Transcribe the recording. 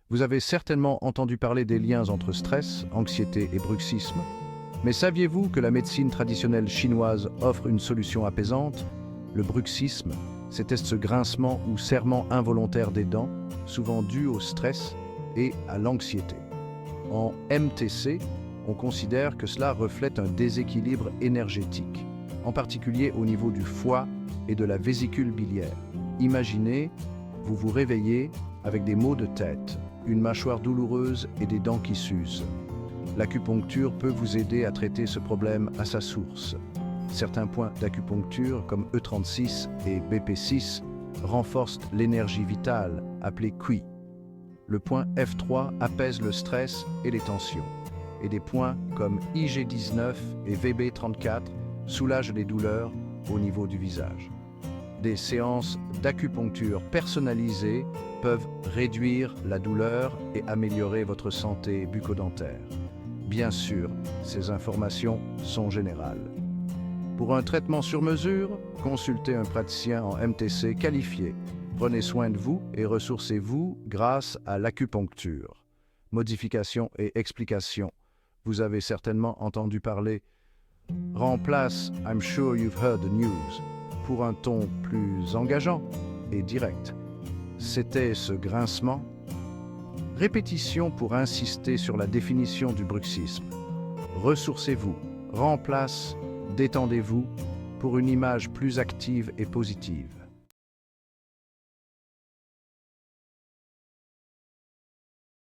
Vous avez certainement entendu parler des liens entre stress, anxiété et bruxisme. Mais saviez-vous que la médecine traditionnelle chinoise offre une solution apaisante? Le bruxisme, c'était ce grincement ou serrement involontaire des dents, souvent dû au stress et à l'anxiété. En MTC, on considère que cela reflète un déséquilibre énergétique, en particulier au niveau du foie et de la vésicule biliaire. Imaginez, vous vous réveillez avec des maux de tête, une mâchoire douloureuse et des dents qui s'usent. L'acupuncture peut vous aider à traiter ce problème à sa source. Certains points d'acupuncture comme E36 et BP6 renforcent l'énergie vitale, appelée QI. Le point F3 apaise le stress et les tensions. Et des points comme IG19 et VB34 soulagent les douleurs au niveau du visage. Des séances d'acupuncture personnalisées peuvent réduire la douleur et améliorer votre santé bucco-dentaire. Bien sûr, ces informations sont générales. Pour un traitement sur mesure, consultez un praticien en MTC qualifié. Prenez soin de vous et ressourcez-vous grâce à l'acupuncture. Modification et explication. Vous avez certainement entendu parler. Remplace I'm sure you've heard the news pour un ton plus engageant et direct. C'était ce grincement. Répétition pour insister sur la définition du bruxisme. Ressourcez-vous, remplace, détendez-vous pour une image plus active et positive.